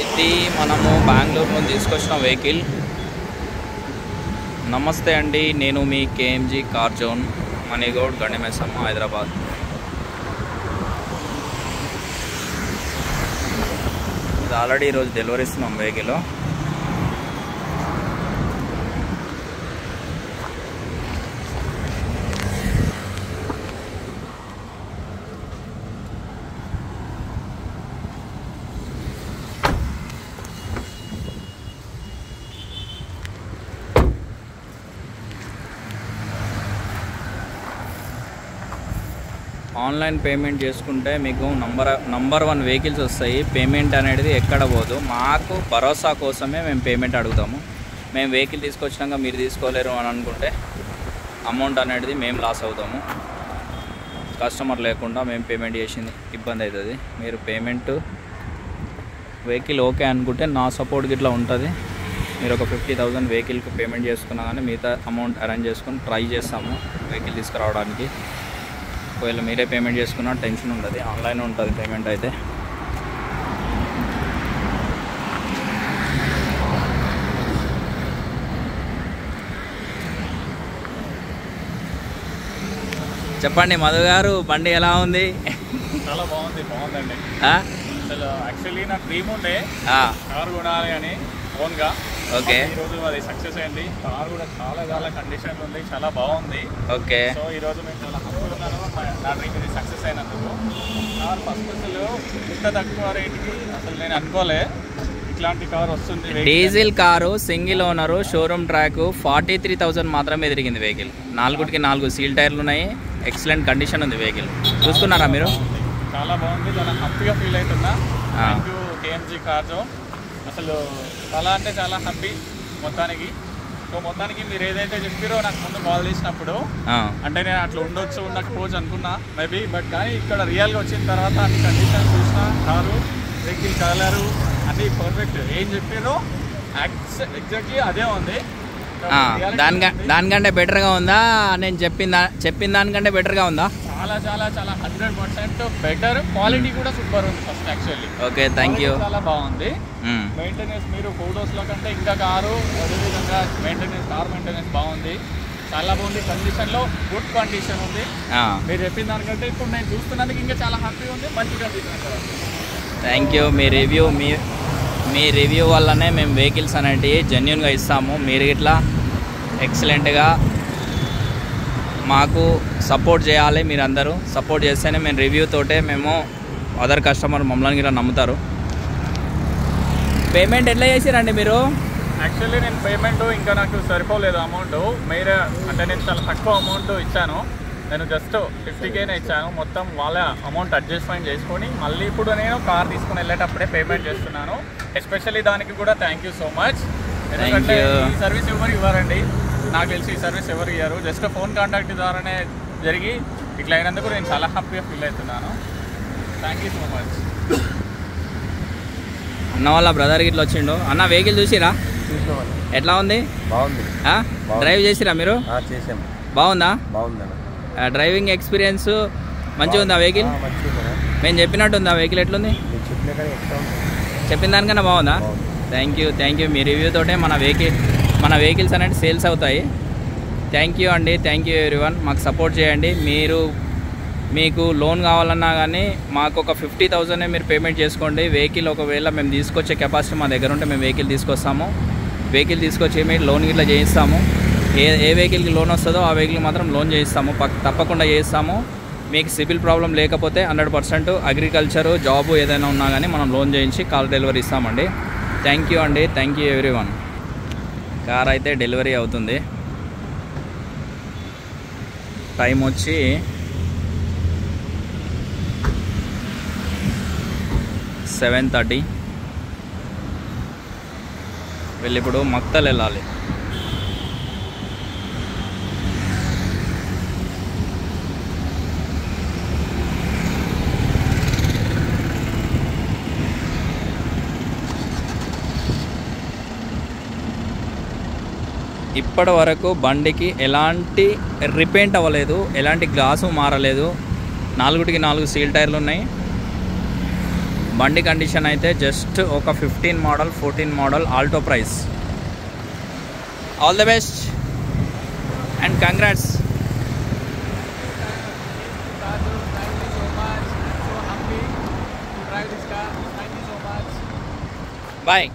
ఇది మనము బెంగళూరు నుండి తీసుకొచ్చిన వెహికల్. నమస్తే అండి, నేను మీ కేఎంజీ కార్ జోన్, మణిగౌడ్, గండిమైసమ్మ, హైదరాబాద్. ఇది ఆల్రెడీ ఈరోజు డెలివరీ ఇస్తున్నాం వెహికల్. ఆన్లైన్ పేమెంట్ చేసుకుంటే మీకు నంబర్ 1 వెహికల్స్ వస్తాయి. పేమెంట్ అనేది ఎక్కడ పోదు. మాకు భరోసా కోసమే మేము పేమెంట్ అడుగుతాము. మేము వెహికల్ తీసుకొచ్చినాక మీరు తీసుకోలేరు అని అనుకుంటే అమౌంట్ అనేది మేము లాస్ అవుతాము. కస్టమర్ లేకుండా మేము పేమెంట్ చేసింది ఇబ్బంది అవుతుంది. మీరు పేమెంట్ వెహికల్ ఓకే అనుకుంటే నా సపోర్ట్ ఇట్లా ఉంటుంది. మీరు ఒక 50,000 వెహికల్కి పేమెంట్ చేసుకున్నా కానీ మిగతా అమౌంట్ అరేంజ్ చేసుకొని ట్రై చేస్తాము వెహికల్ తీసుకురావడానికి. ఒకవేళ మీరే పేమెంట్ చేసుకున్నా టెన్షన్ ఉండదు, ఆన్లైన్ ఉంటుంది పేమెంట్ అయితే. చెప్పండి మధు గారు, బండి ఎలా ఉంది? చాలా బాగుందండి. అసలు యాక్చువల్లీ నా డ్రీమ్ ఉండే కార్ కొనాలి అని ఓన్గా. ఓకే, ఈరోజు అది సక్సెస్ అయింది. కార్ కూడా చాలా కండిషన్ ఉంది, చాలా బాగుంది. ఓకే, సో ఈరోజు మేము చాలా హ్యాపీగా ఉన్నాను నా డ్రీమ్ ఇది సక్సెస్ అయినందుకు. కార్ ఫస్ట్ అసలు ఇంత తక్కువ రేటుకి అసలు నేను అనుకోలే ఇట్లాంటి కార్ వస్తుంది. Diesel car, single owner, showroom track, 43,000 మాత్రమే తిరిగింది వెహికల్. 4 సీల్ టైర్లు ఉన్నాయి. ఎక్సలెంట్ కండిషన్ ఉంది వెహికల్. చూస్తున్నారా మీరు? చాలా బాగుంది, చాలా హ్యాపీగా ఫీల్ అవుతున్నా. Thank you KMG car zone. అసలు చాలా అంటే చాలా హ్యాపీ మొత్తానికి. సో మొత్తానికి మీరు ఏదైతే చెప్పారో నాకు ముందు కాల్ చేసినప్పుడు, అంటే నేను అట్లా ఉండకపోవచ్చు అనుకున్నా మేబీ, బట్ కానీ ఇక్కడ రియల్గా వచ్చిన తర్వాత అన్ని కండిషన్స్ చూసిన, కారు, వెహికల్ కలరు అన్నీ పర్ఫెక్ట్. ఏం చెప్పారో ఎగ్జాక్ట్లీ అదే ఉంది. దానికంటే బెటర్గా ఉందా? నేను చెప్పిన దానికంటే బెటర్గా ఉందా? చాలా 100% బెటర్. క్వాలిటీ కూడా సూపర్ ఉంది first actually. Okay, thank you. చాలా బాగుంది. మెయింటెనెన్స్ మీరు ఫోటోస్లో కంటే ఇంకా కారు అదేవిధంగా కార్ మెయింటెనెన్స్ బాగుంది, చాలా బాగుంది. కండిషన్లో గుడ్ కండిషన్ ఉంది. మీరు చెప్పిన దానికంటే ఇప్పుడు నేను చూస్తున్నందుకు ఇంకా చాలా హ్యాపీగా ఉంది. మంచి condition. Thank you. Me review వల్లనే మేము వెహికల్స్ అనేటివి జెన్యున్గా ఇస్తాము. మీరు ఇట్లా ఎక్సలెంట్గా మాకు సపోర్ట్ చేయాలి. మీరు అందరూ సపోర్ట్ చేస్తేనే మేము రివ్యూ తోటే మేము అదర్ కస్టమర్ మమ్మల్ని ఇలా నమ్ముతారు. పేమెంట్ ఎట్లా చేసిరండి మీరు? యాక్చువల్లీ నేను పేమెంట్ ఇంకా నాకు సరిపోలేదు అమౌంట్. మీరే అంటే నేను చాలా తక్కువ అమౌంట్ ఇచ్చాను. నేను జస్ట్ 50K ఇచ్చాను. మొత్తం వాళ్ళ అమౌంట్ అడ్జస్ట్మెంట్ చేసుకొని మళ్ళీ ఇప్పుడు నేను కార్ తీసుకుని వెళ్ళేటప్పుడే పేమెంట్ చేస్తున్నాను. ఎస్పెషల్లీ దానికి కూడా థ్యాంక్ యూ సో మచ్. ఎందుకంటే ఈ సర్వీస్ ఎవరు ఇవ్వరండి, నాకు తెలిసి ఈ సర్వీస్ ఎవరు ఇవ్వరు. జస్ట్ ఫోన్ కాంటాక్ట్ ద్వారానే జరిగి ఇట్లా అయినందుకు నేను చాలా హ్యాపీగా ఫీల్ అవుతున్నాను. Thank you so much. అన్న వాళ్ళ బ్రదర్కి ఇట్లా వచ్చిండు. అన్న వెహికల్ చూసిరా? ఎట్లా ఉంది? బాగుంది. డ్రైవ్ చేసిరా మీరు? బాగుందా? బాగుంది. డ్రైవింగ్ ఎక్స్పీరియన్స్ మంచిగా ఉందా వెహికల్? మేము చెప్పినట్టు ఉందా వెహికల్? ఎట్లుంది? చెప్పిన దానికన్నా బాగుందా? Thank you. మీ రివ్యూ తోటే మన వెహికల్స్ అనేవి సేల్స్ అవుతాయి. థ్యాంక్ యూ అండి. Thank you everyone. మాకు సపోర్ట్ చేయండి. మీకు లోన్ కావాలన్నా కానీ మాకు ఒక 50,000 మీరు పేమెంట్ చేసుకోండి. వెహికల్ ఒకవేళ మేము తీసుకొచ్చే కెపాసిటీ మా దగ్గర ఉంటే మేము వెహికల్ తీసుకొస్తాము. వెహికల్ తీసుకొచ్చి మేము లోన్ ఇట్లా చేయిస్తాము. ఏ వెహికల్కి లోన్ వస్తుందో ఆ వెహికల్ మాత్రం లోన్ చేయిస్తాము, తప్పకుండా చేయిస్తాము. మీకు సిబిల్ ప్రాబ్లం లేకపోతే 100% అగ్రికల్చరు జాబు ఏదైనా ఉన్నా కానీ మనం లోన్ చేయించి కార్ డెలివరీ ఇస్తామండి. థ్యాంక్ యూ అండి. Thank you everyone. కార్ అయితే డెలివరీ అవుతుంది. టైం వచ్చి 7:30. వెళ్ళి ఇప్పుడు మక్తల్ వెళ్ళాలి. ఇప్పటి వరకు బండికి ఎలాంటి రిపేంట్ అవ్వలేదు, ఎలాంటి గ్లాసు మారలేదు. 4 సీల్ టైర్లు ఉన్నాయి. బండి కండిషన్ అయితే జస్ట్ ఒక 15 model 14 model Alto price. All the best and congrats. Bye.